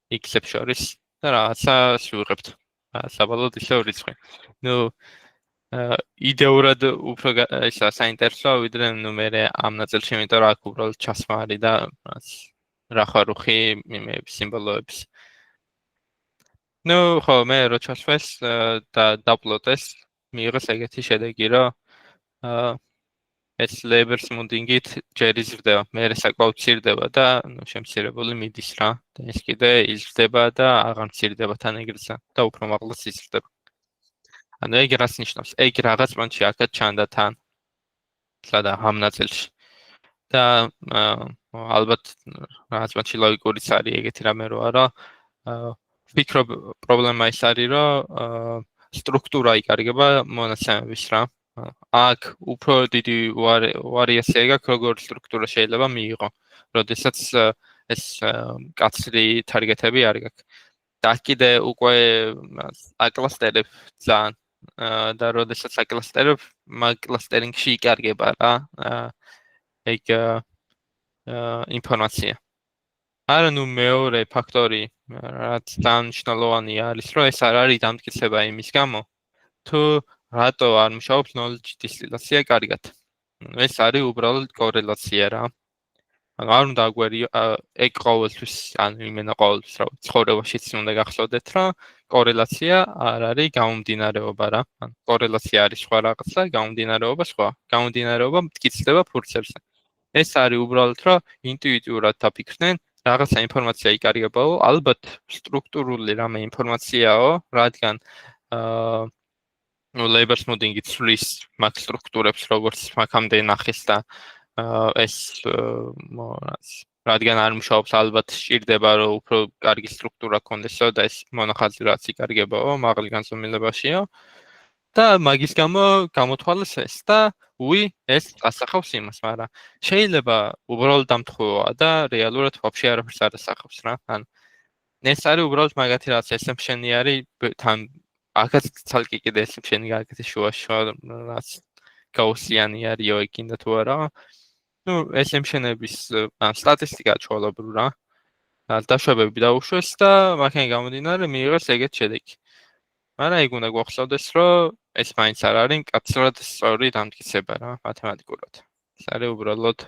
X-ებს შორის და რაღაცა შევიღებთ. საბოლოოდ ისევ რიცხვი. ნუ იდეურად უფრო ისა საინტერესოა ვიდრე ნუ მე ამ ნაწილში, იმიტომ რომ აქ უბრალოდ ჩასმა არის და რა ხარუხი იმეების სიმბოლოების. ნუ ხო, მე რო ჩასვეს და დაპლოტეს, მიიღეს ეგეთი შედეგი, რომ ეს labor smoothing-ით ჯერ იზრდება, მერე საკმაოდ მცირდება და ნუ შემცირებული მიდის რა. და ეს კიდე იზრდება და აღარ მცირდება თან ეგრეცა და უფრო მაღლაც იზრდება. ანუ ეგ რას ნიშნავს? ეგ რაღაც მომენტში აქაც ჩანდა თან. სადა ამ ნაწილში. და ალბათ რაღაც მომენტში ლოგიკურიც არის ეგეთი რამე რო არა. ვფიქრობ პრობლემა ის არის, რომ სტრუქტურა იკარგება მონაცემების რა. აქ უფრო დიდი ვარიაცია გაქვს, როგორი სტრუქტურა შეიძლება მიიღო, როდესაც ეს კაცრი ტარგეტები არ გაქვს. და კიდე უკვე აკლასტერებ ძალიან და როდესაც აკლასტერებ, მაგ კლასტერინგში იკარგება რა. ეგ ინფორმაცია. არა, ნუ მეორე ფაქტორი, რაც ძალიან მნიშვნელოვანი არის, რომ ეს არ არის დამტკიცება იმის გამო, თუ რატო არ მუშაობს knowledge distillation კარგად. ეს არის უბრალოდ კორელაცია რა. ანუ არ უნდა აგვერიო ეგ ყოველთვის, ანუ იმენა ყოველთვის რა, ცხოვრებაშიც უნდა გახსოვდეთ, რომ კორელაცია არ არის გამომდინარეობა რა. ანუ კორელაცია არის სხვა რაღაცა, გამომდინარეობა სხვა. გამომდინარეობა მტკიცდება ფურცელზე. ეს არის უბრალოდ რომ ინტუიტიურად დაფიქრდნენ, რაღაცა ინფორმაცია იკარგებაო, ალბათ სტრუქტურული რამე ინფორმაციაო, რადგან labor smoothing-ი ცვლის მაგ სტრუქტურებს, როგორც მაგამდე ნახეს და ეს რადგან არ მუშაობს, ალბათ სჭირდება, რომ უფრო კარგი სტრუქტურა ქონდესო და ეს მონახაზი რაც იკარგებაო, მაღალი განზომილებაშიო. და მაგის გამო გამოთვალეს ეს და ეს ასახავს იმას, მაგრამ შეიძლება უბრალოდ დამთხოვა და რეალურად ვაფშე არაფერს არ ასახავს რა. ან ეს არის უბრალოდ მაგათი რაც assumption-ი არის, თან აქაც ცალკე კიდე assumption-ი გააკეთე შუაში, რაც გაუსიანი არისო იქინდა თუ არა. ნუ assumption-ების სტატისტიკა ჩვეულებრივ რა. დაშვებები დაუშვეს და მაქენ გამომდინარე მიიღეს ეგეთ შედეგი. მაგრამ ეგ უნდა გვახსოვდეს, რომ ეს მაინც არ არის მკაცრად სწორი დამტკიცება რა, მათემატიკურად. ეს არის უბრალოდ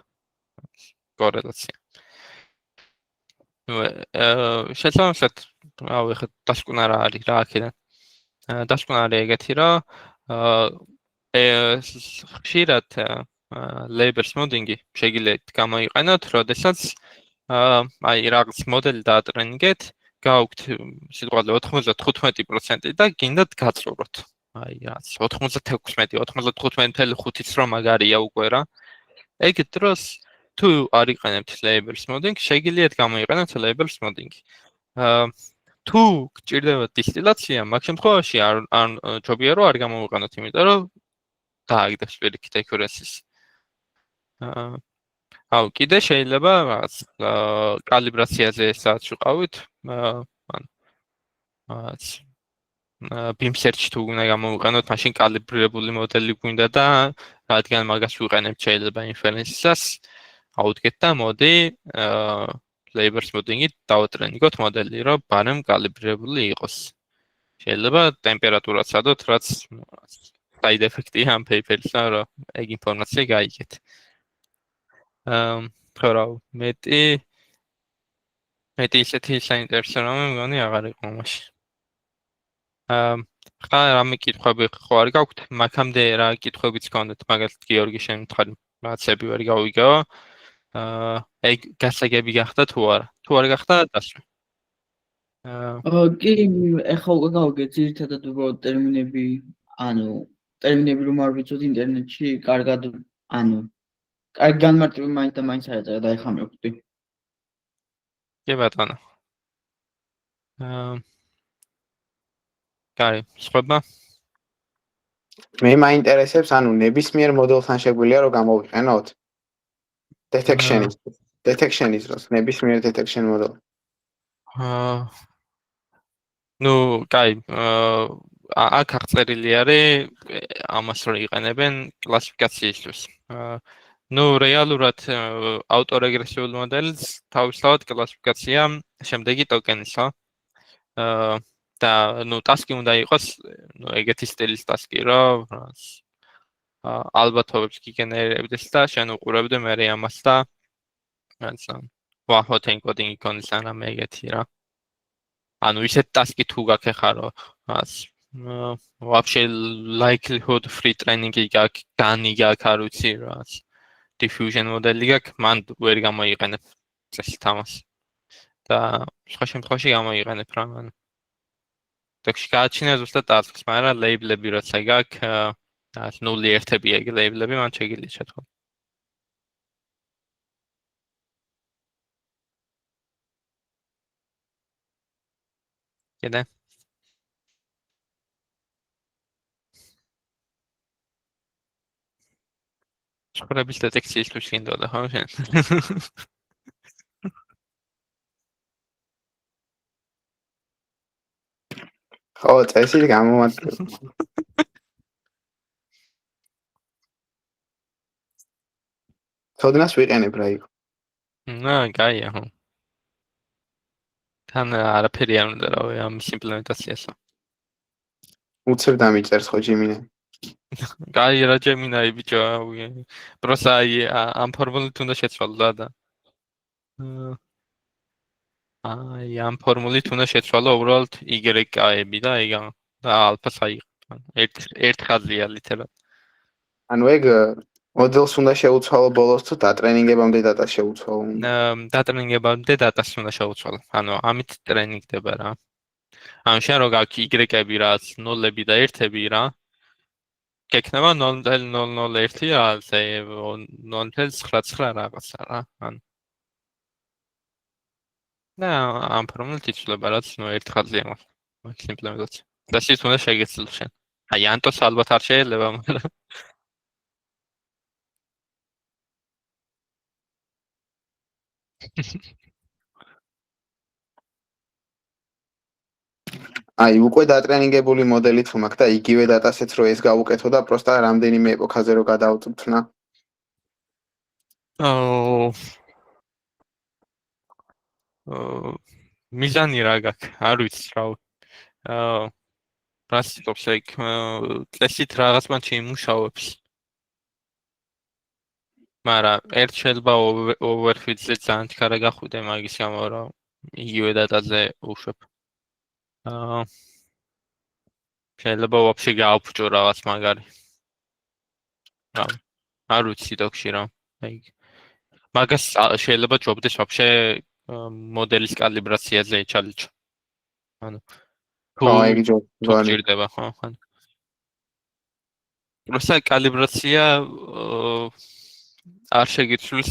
კორელაცია. შესაბამისად, ეხლა დასკვნა რა არის რა აქედან. დასკვნა არის ეგეთი, რომ ხშირად labor smoothing-ი შეგიძლიათ გამოიყენოთ, როდესაც აი რაღაც მოდელი დაატრენინგეთ, გაქვთ სიტყვაზე 95% და გინდათ გაწუროთ. აი რაც 96, 95.5-ს რომ მაგარია უკვე რა. ეგეთ დროს თუ არ იყენებთ labor smoothing, შეგიძლიათ გამოიყენოთ labor smoothing. თუ გჭირდება დისტილაცია, მაგ შემთხვევაში არ ჯობია რომ არ გამოვიყენოთ, იმიტომ რომ დააგდებს პირიქით accuracy-ს. აუ, კიდე შეიძლება რაღაც კალიბრაციაზე სადაც ვიყავით, რაღაც beam search თუ უნდა გამოვიყენოთ, მაშინ კალიბრირებული მოდელი გვინდა და რადგან მაგას ვიყენებთ შეიძლება inference-ას, აუდგეთ და მოდი labor smoothing-ით დავატრენინგოთ მოდელი, რომ ბარემ კალიბრირებული იყოს. შეიძლება ტემპერატურაც ადოთ, რაც side effect-ია ამ paper-ისა, რომ ეგ ინფორმაცია გაიგეთ. ხო რა, მეტი ისეთი საინტერესო რამე მგონი აღარ იყო მაშინ. ხა რამე კითხვები ხო არ გაქვთ? მაგამდე რა კითხვებიც გქონდეთ, მაგალითად გიორგი შემთხარი რაღაცები ვერ გავიგეო. ეგ გასაგები გახდა თუ არა? თუ არ გახდა დასვე. კი, ეხლა უკვე გავიგე ძირითადად უბრალოდ ტერმინები, ტერმინები რომ არ ვიცოთ ინტერნეტში, კარგად, კარგი განმარტები მაინც და მაინც არ ეწერა და ეხლა მივხვდი. კი ბატონო. კაი, სხვა? მე მაინტერესებს, ნებისმიერ მოდელთან შეგვიძლია რომ გამოვიყენოთ detection-ის დროს, ნებისმიერ detection model. ნუ, კაი, აქ აღწერილი არის ამას რომ იყენებენ კლასიფიკაციისთვის. ნუ რეალურად ავტორეგრესიული მოდელს თავისთავად კლასიფიკაცია შემდეგი ტოკენისა. და ნუ ტასკი უნდა იყოს, ეგეთი სტილის ტასკი, რომ ალბათობებს გიგენერებდეს და შენ უყურებდე მერე ამას და hot encoding იქონის რამე ეგეთი რა. ისეთ ტასკი თუ გაქვს ხა რომ вообще likelihood free training-ი გაქვს, GAN-ი გაქვს, არ ვიცი რა. diffusion მოდელი გაქვს, მან ვერ გამოიყენებ წესით ამას. და სხვა შემთხვევაში გამოიყენებ რა. ტექსტი გააჩინე ზუსტად ტასკს, მაგრამ ლეიბლები როცა გაქვს, ნული ერთები ეგ ლეიბლები მან შეგიძლია შეთქვა. კიდე? შეკრების დეტექციისთვის გინდოდა ხო შენ? ხო, წესით გამომატკივრ. თოდნას ვიყენებ რა იქ. კაია ხო. თან არაფერი არ უნდა რავი ამის იმპლემენტაციასა. უცებ დამიწერს ხო ჯიმინე. კაი რა ჯემინაი ბიჭო, პროსა ამ ფორმულით უნდა შეცვალო და. ამ ფორმულით უნდა შეცვალო უბრალოდ y-კაები და და ალფას აიღო. ერთ ხაზია ლითერალ. ეგ მოდელს უნდა შეუცვალო ბოლოს თუ დატრენინგებამდე დატას შეუცვალო. დატრენინგებამდე დატას უნდა შეუცვალო. ამით ტრენინგდება რა. შენ რო გაქვს y-კები რაც 0-ები და 1-ები რა. გექნება 0.001 რა, 0.99 რაღაცა რა. და ამ ფორმულით იცვლება რაც ერთ ხაზია მაგ იმპლემენტაცია. და ის უნდა შეგეცილო შენ. ანტოს ალბათ არ შეიძლება, მაგრამ უკვე დატრენინგებული მოდელი თუ მაქვს და იგივე დატასეც რო ეს გავუკეთო და პროსტა რამდენიმე ეპოქაზე რო გადავწვთნა. მიზანი რა გაქვს? არ ვიცი რა. პრასიტობს ეგ წესით რაღაც მანჩი იმუშავებს. მაგრამ ერთ შეიძლება overfit-ზე ძალიან ხარა გახვიდე მაგის გამო რომ იგივე დატაზე უშვებ. შეიძლება вообще გააფუჭო რაღაც მაგარი. არ ვიცი დოქში რა. მაგას შეიძლება ჯობდეს вообще მოდელის კალიბრაციაზე ჩალიჩო. ეგ ჯობდება ხო? პროსა კალიბრაცია არ შეგიცვლის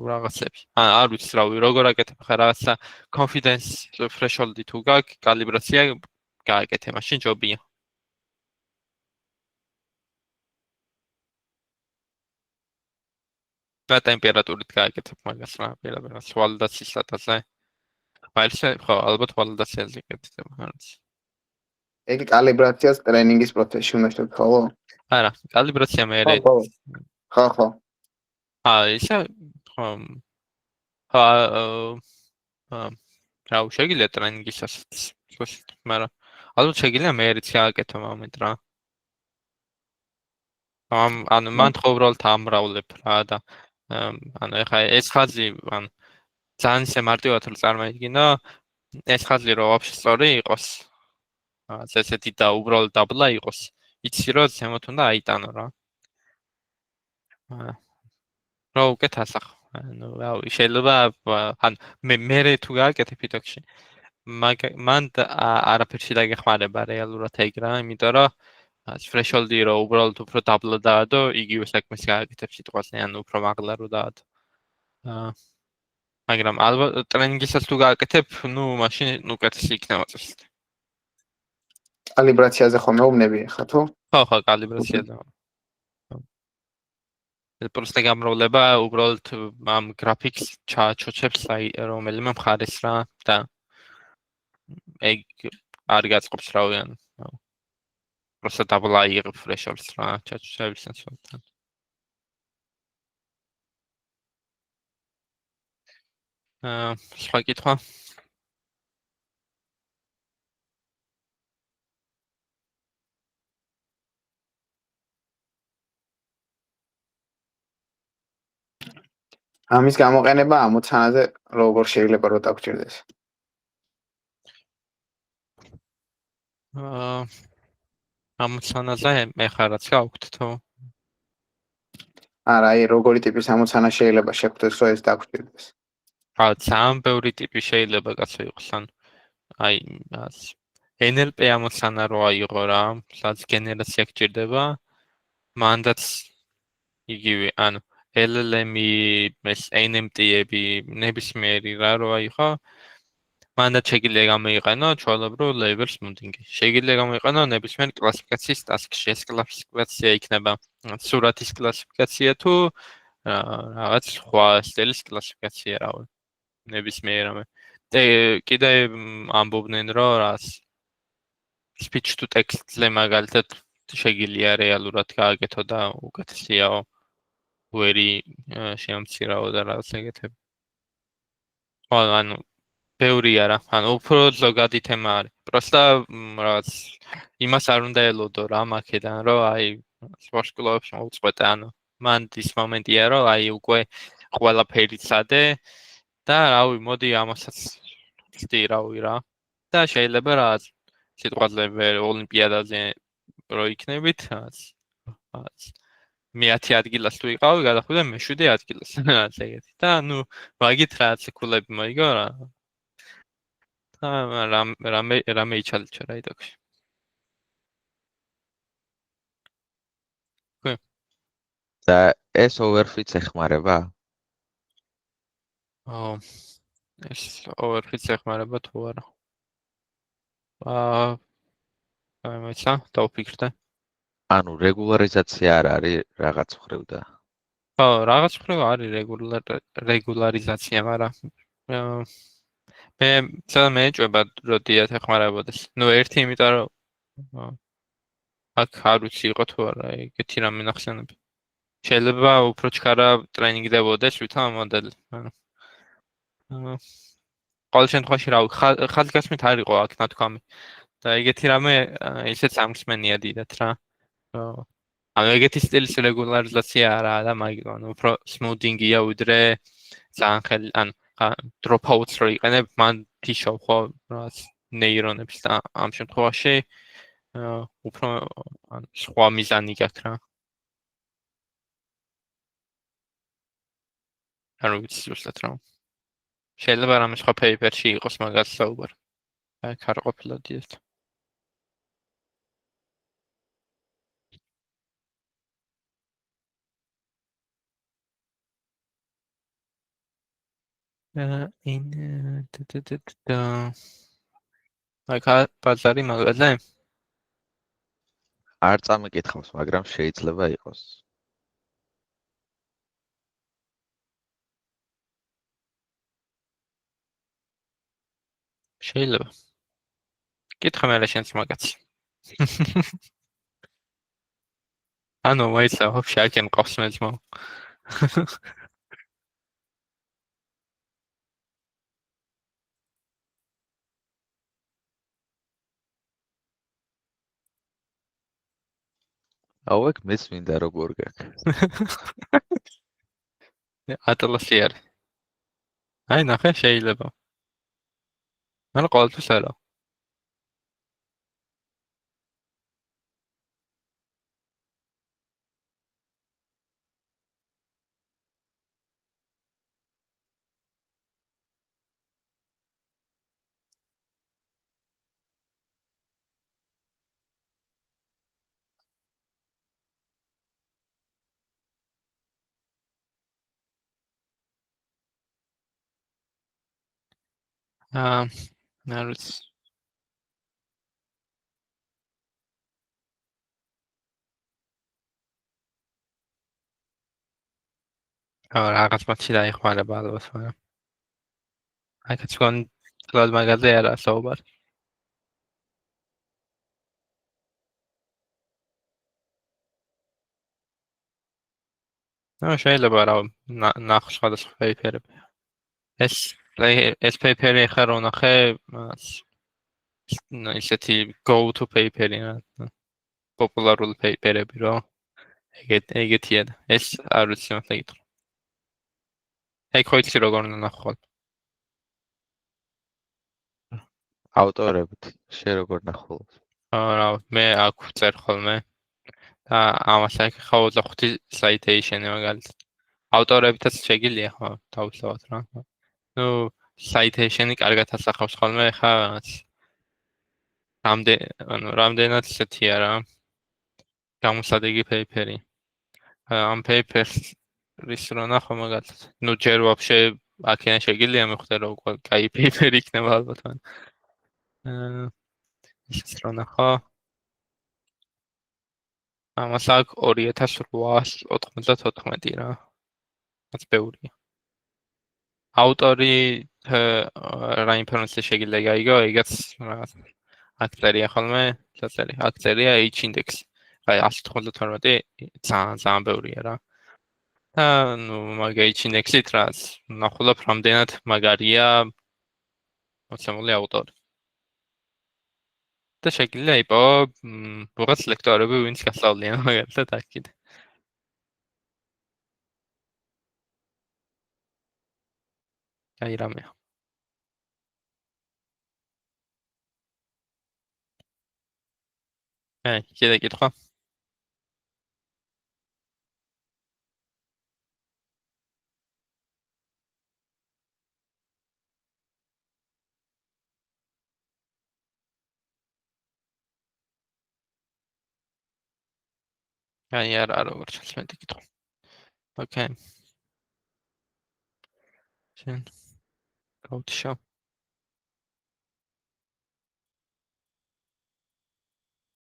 რაღაცებს. არ ვიცი რავი, როგორ აკეთებ ხა რაღაცა confidence threshold-ი თუ გაქვს, კალიბრაცია გააკეთე, მაშინ ჯობია. და ტემპერატურით გააკეთებ მაგას რა, პირადად ვალიდაციის დატაზე. მაგრამ ხო, ალბათ ვალიდაციაზე გეკეთება, არ ვიცი. ეგ კალიბრაციას ტრენინგის პროცესში უნდა შევცვალო? არა, კალიბრაცია მე ხო. ისე რა შეგიძლია ტრენინგისას, მაგრამ ალბათ შეგიძლია მე რიც გააკეთო მომენტ რა. მან ხო უბრალოდ ამრავლებ რა და ეხა ეს ხაზი ძალიან ისე მარტივად რომ წარმოიდგინო, ეს ხაზი რომ вообще სწორი იყოს, ესეთი და უბრალოდ დაბლა იყოს, იცი რომ ზემოთ უნდა აიტანო რა. რა უკეთ ასახ. ანუ რავი, შეიძლება ან მე თუ გააკეთე ფიტოქში. მან არაფერში დაგეხმარება რეალურად ეგ რა, იმიტომ რომ threshold-ი რო უბრალოდ უფრო დაბლა დაადო, იგივე საქმეს გააკეთებს სიტყვაზე, ანუ უფრო მაღლა რო დაადო. მაგრამ ალბათ ტრენინგისაც თუ გააკეთებ, ნუ მაშინ უკეთესი იქნება წესით. კალიბრაციაზე ხომ მეუბნები ხა თუ? ხო, კალიბრაციაზე. პროსტა გამრავლება უბრალოდ ამ გრაფიკს ჩააჩოჩებს რომელიმე მხარეს რა და ეგ არ გაწყობს რავიან. პროსტა დაბლა იღებ threshold-ს რა ჩაჩოჩებისას. სხვა კითხვა? ამის გამოყენება ამოცანაზე როგორ შეიძლება რომ დაგჭირდეს? ამოცანაზე ეხლა რაც გაქვთ თუ? არა, აი როგორი ტიპის ამოცანა შეიძლება შეგვდეს რომ ეს დაგჭირდეს? ძალიან ბევრი ტიპი შეიძლება კაცო იყოს, ან აი NLP ამოცანა რო აიღო რა, სადაც გენერაცია გჭირდება, მანდაც იგივე, ანუ LLM-ი, ეს NMT-ები, ნებისმიერი რა რო აიღო, მანდაც შეგიძლია გამოიყენო ჩვეულებრივ labels modding-ი. შეგიძლია გამოიყენო ნებისმიერ კლასიფიკაციის task-ში. ეს კლასიფიკაცია იქნება სურათის კლასიფიკაცია თუ რაღაც სხვა სტილის კლასიფიკაცია რავი. ნებისმიერ რამე. კიდე ამბობდნენ რომ რას speech to text-ზე მაგალითად შეგიძლია რეალურად გააკეთო და უკეთესიაო ვერი შემცირაო და რაღაც ეგეთები. ხო, ანუ ბევრი არა, ანუ უფრო ზოგადი თემა არის. პროსტა რაღაც იმას არ უნდა ელოდო რა მაქედან, რომ აი სპორტსკლუბებში მოუწყვეტე, ანუ მან ის მომენტია, რომ აი უკვე ყველაფერი წადე და რავი, მოდი ამასაც ვწდი რავი რა. და შეიძლება რაღაც სიტყვაზე ოლიმპიადაზე რო იქნებით, რაღაც მე-10 ადგილას თუ იყავი, გადახვიდე მე-7 ადგილას. რაღაც ეგეთი. და ნუ მაგით რაღაც ქულები მოიგო რა. რამე იჩალიჩა რა იდოქში. და ეს overfit ეხმარება? ეს overfit ეხმარება თუ არა? მეცა დავფიქრდე. ანუ რეგულარიზაცია არ არის რაღაც მხრივ და. ხო, რაღაც მხრივ არის რეგულარიზაცია, მაგრამ მე მეეჭვება რომ დიათ ეხმარებოდეს. ნუ ერთი იმიტომ რომ აქ არ ვიცი იყო თუ არა ეგეთი რამე ნახსენები. შეიძლება უფრო ჩქარა ტრენინგდებოდეს ვითომ მოდელი. ყოველ შემთხვევაში რა ხალხგასმით არ იყო აქ ნათქვამი. და ეგეთი რამე ისეც ამხსმენია დიდათ რა. ანუ ეგეთი სტილის რეგულარიზაცია არა და მაგრამ უფრო smoothing-ია ვიდრე ძალიან ხელი ან dropout-ს რო იყენებ, მან თიშავ ხო რაღაც ნეირონებს და ამ შემთხვევაში უფრო ან სხვა მიზანი გაქვს რა. არ ვიცი ზუსტად რა. შეიძლება რამე სხვა paper-ში იყოს მაგას საუბარი. აქ არ ყოფილა დიეთ. აი ბაზარი მაგაზე? არ წამიკითხავს, მაგრამ შეიძლება იყოს. შეიძლება. კითხე მე შენც მაგაცი. ანუ ვაიცა, вообще აქ მყავს მე ძმა. აუ ეგ მეც მინდა როგორ გაქვს. ატლასი არის. აი ნახე შეიძლება. მაგრამ ყოველთვის არა. არ ვიცი. რაღაც მათში დაიხმარება ალბათ, მაგრამ აი თქვენ თლად მაგაზე არა საუბარი. შეიძლება რა ნახო სხვადასხვა პეიპერები. ეს პეიპერი ხა რო ნახე ისეთი go to პეიპერი რა პოპულარული პეიპერები რო ეგეთია და ეს არ ვიცი მართლა გითხრა. აი ხო იცი როგორ ნახო. ავტორებით შე როგორ ნახულობ? რა მე აქ ვწერ ხოლმე და ამას აქ ხო 25 citation-ი მაგალითად. ავტორებითაც შეგიძლია ხო თავისთავად რა. ნუ citation-ი კარგად ასახავს ხოლმე ხა რაღაც რამდენად ისეთია რა გამოსადეგი პეიპერი. ამ პეიპერის რო ნახო მაგალითად. ნუ ჯერ ვაფშე აქედან შეგიძლია მიხვდე რომ კაი პეიპერი იქნება ალბათ. ის რო ნახო ამას აქ 2894 რა. რაც ბევრია. ავტორი რა ინფორმაცია შეგიძლია გაიგო, ეგაც რაღაც აქ წერია ხოლმე, აქ წერია H index. აი 192 ძალიან ბევრია რა. და ნუ მაგ H index-ით რაც ნახულობ რამდენად მაგარია მოცემული ავტორი. და შეგიძლია იპო რაღაც ლექტორები ვინც გასწავლიან მაგალითად აქ კიდე. აი რამეა. კიდე კითხვა? აი არა როგორ ჩანს მე კითხვა. ოკეი. შენ გავთიშო.